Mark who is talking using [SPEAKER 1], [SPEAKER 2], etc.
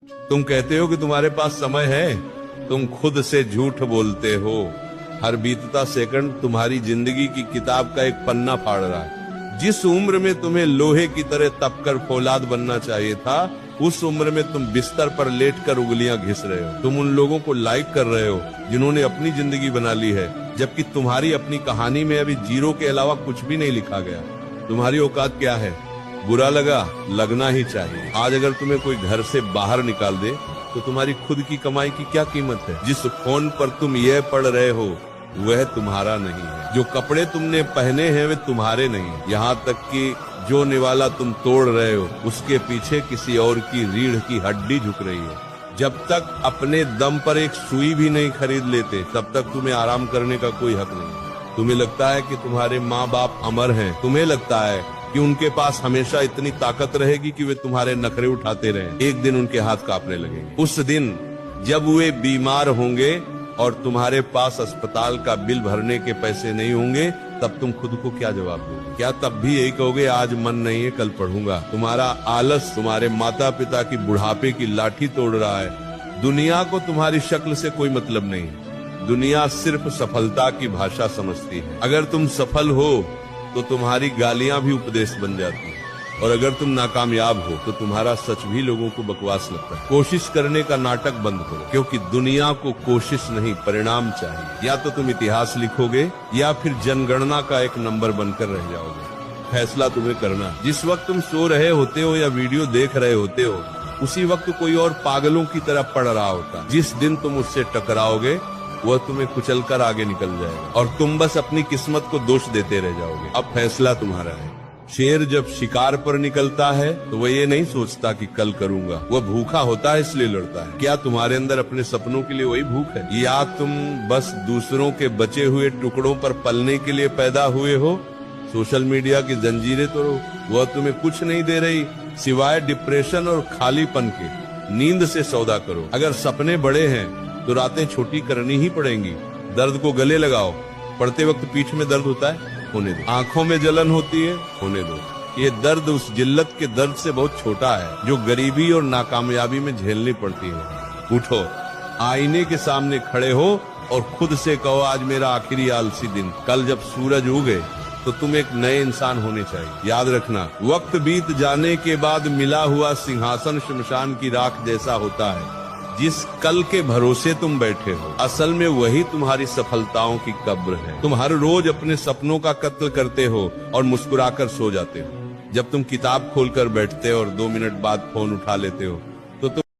[SPEAKER 1] तुम कहते हो कि तुम्हारे पास समय है, तुम खुद से झूठ बोलते हो। हर बीतता सेकंड तुम्हारी जिंदगी की किताब का एक पन्ना फाड़ रहा है। जिस उम्र में तुम्हें लोहे की तरह तपकर फौलाद बनना चाहिए था, उस उम्र में तुम बिस्तर पर लेटकर उंगलियां घिस रहे हो। तुम उन लोगों को लाइक कर रहे हो जिन्होंने अपनी जिंदगी बना ली है, जबकि तुम्हारी अपनी कहानी में अभी जीरो के अलावा कुछ भी नहीं लिखा गया। तुम्हारी औकात क्या है? बुरा लगा, लगना ही चाहिए। आज अगर तुम्हें कोई घर से बाहर निकाल दे तो तुम्हारी खुद की कमाई की क्या कीमत है? जिस फोन पर तुम यह पढ़ रहे हो वह तुम्हारा नहीं है। जो कपड़े तुमने पहने हैं वे तुम्हारे नहीं है। यहाँ तक कि जो निवाला तुम तोड़ रहे हो उसके पीछे किसी और की रीढ़ की हड्डी झुक रही है। जब तक अपने दम पर एक सुई भी नहीं खरीद लेते तब तक तुम्हें आराम करने का कोई हक नहीं। तुम्हें लगता है कि तुम्हारे माँ बाप अमर हैं। तुम्हें लगता है कि उनके पास हमेशा इतनी ताकत रहेगी कि वे तुम्हारे नखरे उठाते रहें। एक दिन उनके हाथ कांपने लगेंगे। उस दिन जब वे बीमार होंगे और तुम्हारे पास अस्पताल का बिल भरने के पैसे नहीं होंगे, तब तुम खुद को क्या जवाब दोगे? क्या तब भी यही कहोगे आज मन नहीं है, कल पढ़ूंगा? तुम्हारा आलस तुम्हारे माता पिता की बुढ़ापे की लाठी तोड़ रहा है। दुनिया को तुम्हारी शक्ल से कोई मतलब नहीं। दुनिया सिर्फ सफलता की भाषा समझती है। अगर तुम सफल हो तो तुम्हारी गालियां भी उपदेश बन जाती है, और अगर तुम नाकामयाब हो तो तुम्हारा सच भी लोगों को बकवास लगता है। कोशिश करने का नाटक बंद करो, क्योंकि दुनिया को कोशिश नहीं परिणाम चाहिए। या तो तुम इतिहास लिखोगे या फिर जनगणना का एक नंबर बनकर रह जाओगे। फैसला तुम्हें करना है। जिस वक्त तुम सो रहे होते हो या वीडियो देख रहे होते हो, उसी वक्त कोई और पागलों की तरह पढ़ रहा होता। जिस दिन तुम उससे टकराओगे वह तुम्हें कुचलकर आगे निकल जाएगा और तुम बस अपनी किस्मत को दोष देते रह जाओगे। अब फैसला तुम्हारा है। शेर जब शिकार पर निकलता है तो वह ये नहीं सोचता कि कल करूंगा, वह भूखा होता है इसलिए लड़ता है। क्या तुम्हारे अंदर अपने सपनों के लिए वही भूख है, या तुम बस दूसरों के बचे हुए टुकड़ों पर पलने के लिए पैदा हुए हो? सोशल मीडिया की जंजीरें तोड़ो, वह तुम्हें कुछ नहीं दे रही सिवाय डिप्रेशन और खालीपन के। नींद से सौदा करो। अगर सपने बड़े हैं तो रातें छोटी करनी ही पड़ेंगी। दर्द को गले लगाओ। पढ़ते वक्त पीठ में दर्द होता है, होने दो। आंखों में जलन होती है, होने दो। ये दर्द उस जिल्लत के दर्द से बहुत छोटा है जो गरीबी और नाकामयाबी में झेलनी पड़ती है। उठो, आईने के सामने खड़े हो और खुद से कहो आज मेरा आखिरी आलसी दिन। कल जब सूरज उगे तो तुम एक नए इंसान होने चाहिए। याद रखना, वक्त बीत जाने के बाद मिला हुआ सिंहासन शमशान की राख जैसा होता है। जिस कल के भरोसे तुम बैठे हो, असल में वही तुम्हारी सफलताओं की कब्र है। तुम हर रोज अपने सपनों का कत्ल करते हो और मुस्कुराकर सो जाते हो। जब तुम किताब खोलकर बैठते हो और 2 मिनट बाद फोन उठा लेते हो